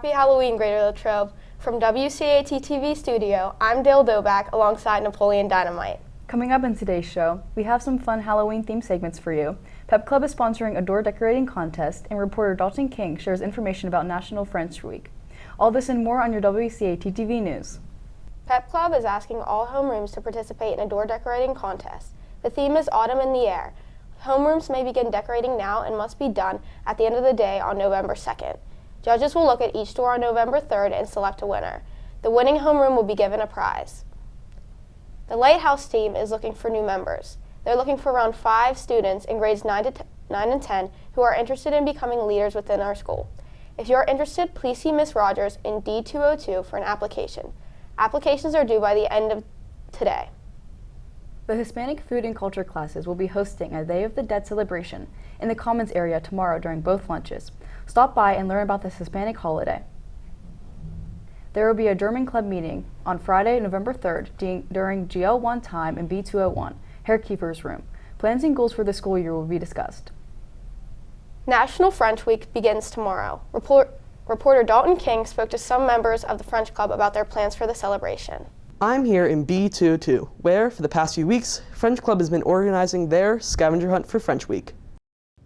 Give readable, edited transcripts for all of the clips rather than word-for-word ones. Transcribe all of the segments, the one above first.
Happy Halloween, Greater Latrobe. From WCAT TV studio, I'm Dale Doback alongside Napoleon Dynamite. Coming up in today's show, we have some fun Halloween-themed segments for you. Pep Club is sponsoring a door decorating contest, and reporter Dalton King shares information about National French Week. All this and more on your WCAT TV news. Pep Club is asking all homerooms to participate in a door decorating contest. The theme is Autumn in the Air. Homerooms may begin decorating now and must be done at the end of the day on November 2nd. Judges will look at each door on November 3rd and select a winner. The winning homeroom will be given a prize. The Lighthouse team is looking for new members. They're looking for around 5 students in grades 9 and 10 who are interested in becoming leaders within our school. If you're interested, please see Ms. Rogers in D202 for an application. Applications are due by the end of today. The Hispanic Food and Culture classes will be hosting a Day of the Dead celebration in the Commons area tomorrow during both lunches. Stop by and learn about this Hispanic holiday. There will be a German Club meeting on Friday, November 3rd during GL1 time in B201, Hairkeeper's Room. Plans and goals for the school year will be discussed. National French Week begins tomorrow. Reporter Dalton King spoke to some members of the French Club about their plans for the celebration. I'm here in B202, where, for the past few weeks, French Club has been organizing their scavenger hunt for French Week.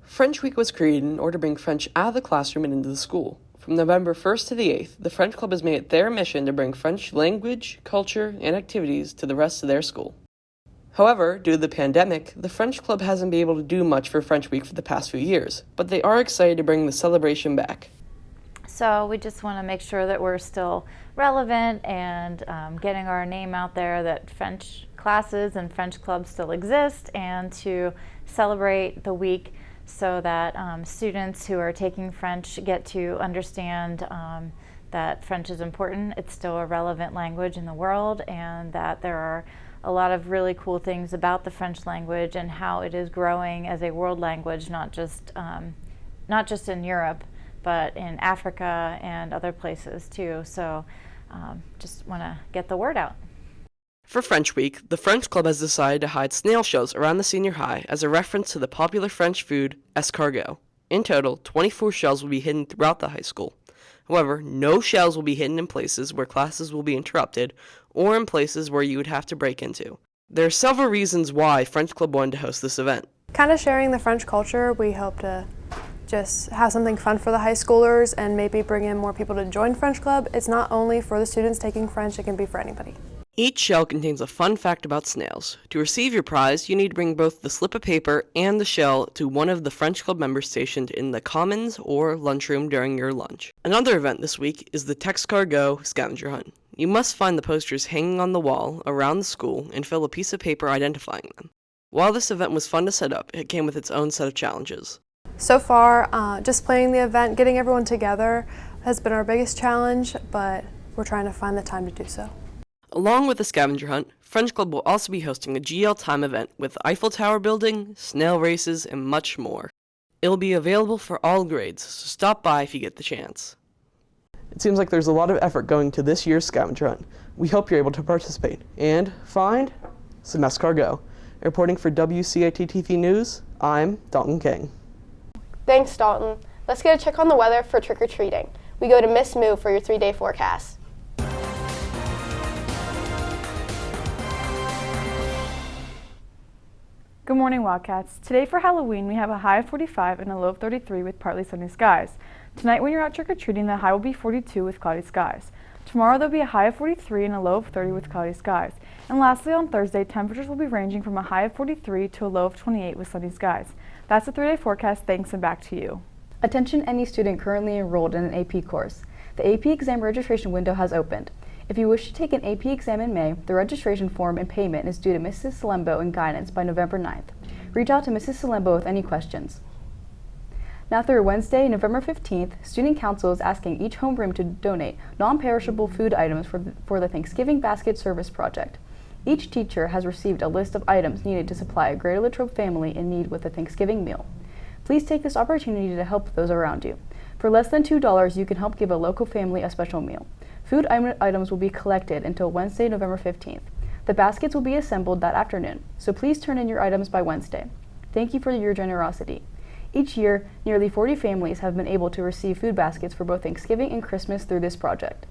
French Week was created in order to bring French out of the classroom and into the school. From November 1st to the 8th, the French Club has made it their mission to bring French language, culture, and activities to the rest of their school. However, due to the pandemic, the French Club hasn't been able to do much for French Week for the past few years, but they are excited to bring the celebration back. So we just want to make sure that we're still relevant and getting our name out there, that French classes and French clubs still exist, and to celebrate the week so that students who are taking French get to understand that French is important. It's still a relevant language in the world, and that there are a lot of really cool things about the French language and how it is growing as a world language, not just in Europe, but in Africa and other places too. So just want to get the word out. For French Week, the French Club has decided to hide snail shells around the senior high as a reference to the popular French food escargot. In total, 24 shells will be hidden throughout the high school. However, no shells will be hidden in places where classes will be interrupted or in places where you would have to break into. There are several reasons why French Club wanted to host this event. Kind of sharing the French culture, we hope to just have something fun for the high schoolers and maybe bring in more people to join French Club. It's not only for the students taking French, it can be for anybody. Each shell contains a fun fact about snails. To receive your prize, you need to bring both the slip of paper and the shell to one of the French Club members stationed in the Commons or lunchroom during your lunch. Another event this week is the Texcargot scavenger hunt. You must find the posters hanging on the wall around the school and fill a piece of paper identifying them. While this event was fun to set up, it came with its own set of challenges. So far, just planning the event, getting everyone together has been our biggest challenge, but we're trying to find the time to do so. Along with the scavenger hunt, French Club will also be hosting a GL Time event with Eiffel Tower building, snail races, and much more. It'll be available for all grades, so stop by if you get the chance. It seems like there's a lot of effort going to this year's scavenger hunt. We hope you're able to participate and find some escargot. Reporting for WCAT TV News, I'm Dalton King. Thanks, Dalton. Let's get a check on the weather for trick-or-treating. We go to Miss Moo for your 3-day forecast. Good morning, Wildcats. Today for Halloween, we have a high of 45 and a low of 33 with partly sunny skies. Tonight when you're out trick-or-treating, the high will be 42 with cloudy skies. Tomorrow there'll be a high of 43 and a low of 30 with cloudy skies. And lastly, on Thursday, temperatures will be ranging from a high of 43 to a low of 28 with sunny skies. That's the 3-day forecast. Thanks, and back to you. Attention any student currently enrolled in an AP course. The AP exam registration window has opened. If you wish to take an AP exam in May, the registration form and payment is due to Mrs. Salembo in guidance by November 9th. Reach out to Mrs. Salembo with any questions. Now through Wednesday, November 15th, Student Council is asking each homeroom to donate non-perishable food items for the Thanksgiving Basket Service Project. Each teacher has received a list of items needed to supply a Greater Latrobe family in need with a Thanksgiving meal. Please take this opportunity to help those around you. For less than $2, you can help give a local family a special meal. Food items will be collected until Wednesday, November 15th. The baskets will be assembled that afternoon, so please turn in your items by Wednesday. Thank you for your generosity. Each year, nearly 40 families have been able to receive food baskets for both Thanksgiving and Christmas through this project.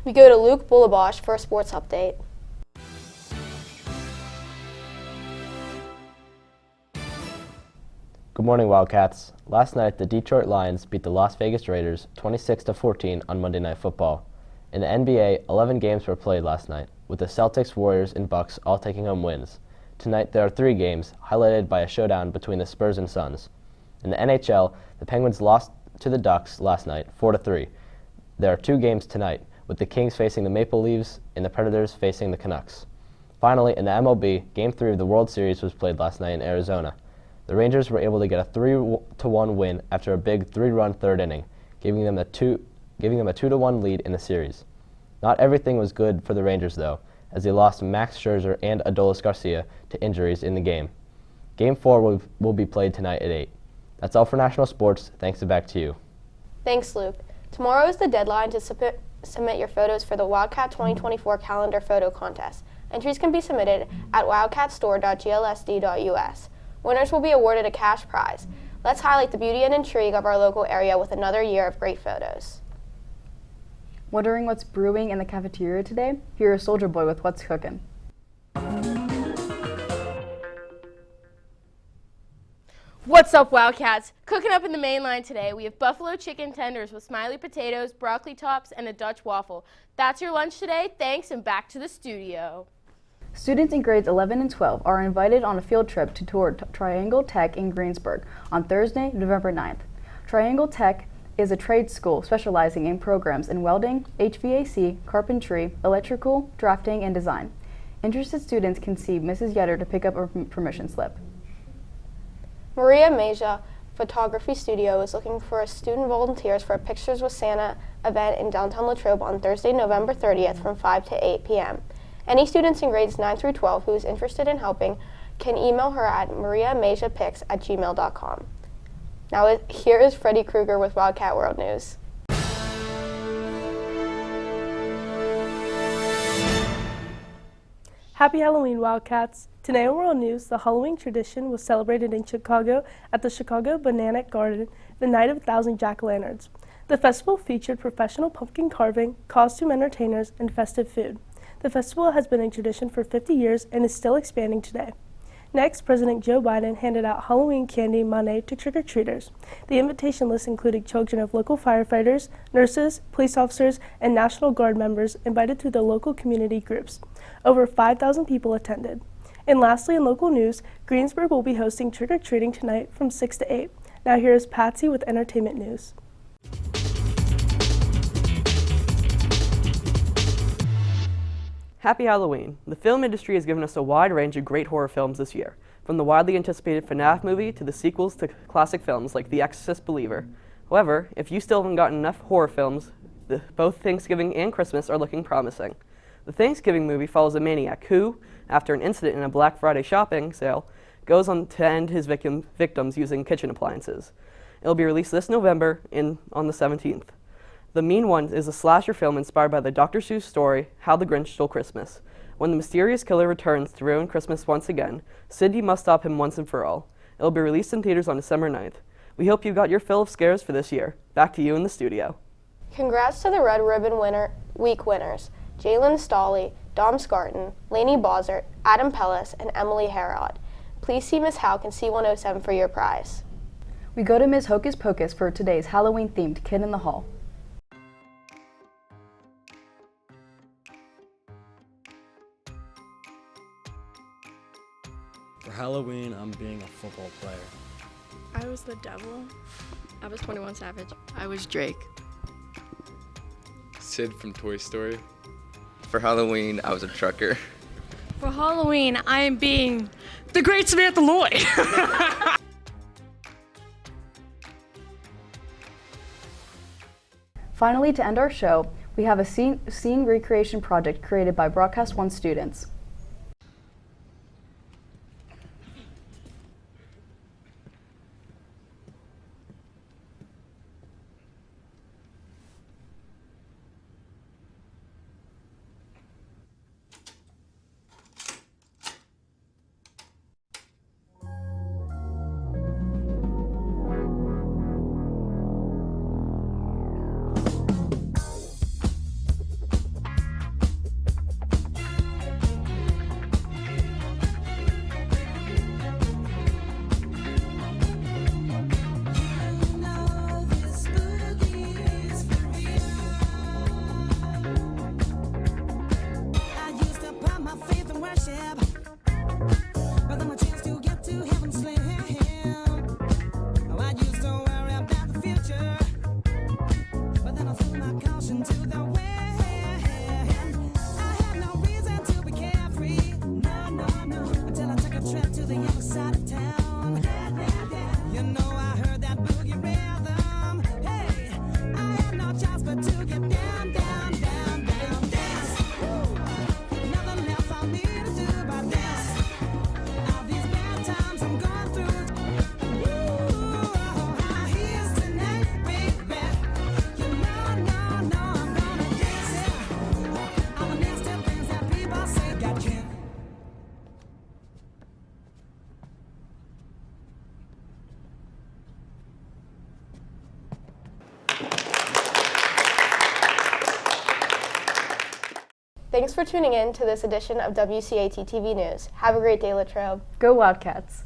We go to Luke Bullabosh for a sports update. Good morning, Wildcats. Last night, the Detroit Lions beat the Las Vegas Raiders 26-14 on Monday Night Football. In the NBA, 11 games were played last night, with the Celtics, Warriors, and Bucks all taking home wins. Tonight, there are 3 games, highlighted by a showdown between the Spurs and Suns. In the NHL, the Penguins lost to the Ducks last night, 4-3. There are 2 games tonight, with the Kings facing the Maple Leafs and the Predators facing the Canucks. Finally, in the MLB, Game 3 of the World Series was played last night in Arizona. The Rangers were able to get a 3-1 win after a big 3-run third inning, giving them a 2-1 lead in the series. Not everything was good for the Rangers, though, as they lost Max Scherzer and Adolis Garcia to injuries in the game. Game 4 will be played tonight at 8. That's all for national sports. Thanks, and back to you. Thanks, Luke. Tomorrow is the deadline to submit your photos for the Wildcat 2024 calendar photo contest. Entries can be submitted at wildcatstore.glsd.us. Winners will be awarded a cash prize. Let's highlight the beauty and intrigue of our local area with another year of great photos. Wondering what's brewing in the cafeteria today? Here is Soldier Boy with What's Cooking. What's up, Wildcats? Cooking up in the main line today, we have buffalo chicken tenders with smiley potatoes, broccoli tops, and a Dutch waffle. That's your lunch today. Thanks, and back to the studio. Students in grades 11 and 12 are invited on a field trip to tour Triangle Tech in Greensburg on Thursday, November 9th. Triangle Tech is a trade school specializing in programs in welding, HVAC, carpentry, electrical, drafting, and design. Interested students can see Mrs. Yetter to pick up a permission slip. Maria Meja Photography Studio is looking for student volunteers for a Pictures with Santa event in downtown Latrobe on Thursday, November 30th from 5 to 8 p.m. Any students in grades 9 through 12 who is interested in helping can email her at mariamejapics@gmail.com. Now here is Freddie Krueger with Wildcat World News. Happy Halloween, Wildcats! Today in World News, the Halloween tradition was celebrated in Chicago at the Chicago Botanic Garden, the Night of 1,000 Jack-o'-lanterns. The festival featured professional pumpkin carving, costume entertainers, and festive food. The festival has been a tradition for 50 years and is still expanding today. Next, President Joe Biden handed out Halloween candy money to trick-or-treaters. The invitation list included children of local firefighters, nurses, police officers, and National Guard members invited to the local community groups. Over 5,000 people attended. And lastly, in local news, Greensburg will be hosting trick-or-treating tonight from 6 to 8. Now here is Patsy with entertainment news. Happy Halloween! The film industry has given us a wide range of great horror films this year, from the widely anticipated FNAF movie to the sequels to classic films like The Exorcist Believer. However, if you still haven't gotten enough horror films, both Thanksgiving and Christmas are looking promising. The Thanksgiving movie follows a maniac who, after an incident in a Black Friday shopping sale, goes on to end his victims using kitchen appliances. It will be released this November on the 17th. The Mean One is a slasher film inspired by the Dr. Seuss story, How the Grinch Stole Christmas. When the mysterious killer returns to ruin Christmas once again, Cindy must stop him once and for all. It will be released in theaters on December 9th. We hope you got your fill of scares for this year. Back to you in the studio. Congrats to the Red Ribbon Week winners, Jalen Stolley, Dom Scarton, Lainey Bozert, Adam Pellis, and Emily Herod. Please see Ms. Hauk and C107 for your prize. We go to Ms. Hocus Pocus for today's Halloween-themed Kid in the Hall. For Halloween, I'm being a football player. I was the devil. I was 21 Savage. I was Drake. Sid from Toy Story. For Halloween, I was a trucker. For Halloween, I am being the great Samantha Lloyd. Finally, to end our show, we have a scene recreation project created by Broadcast One students. Thanks for tuning in to this edition of WCAT TV News. Have a great day, Latrobe. Go Wildcats!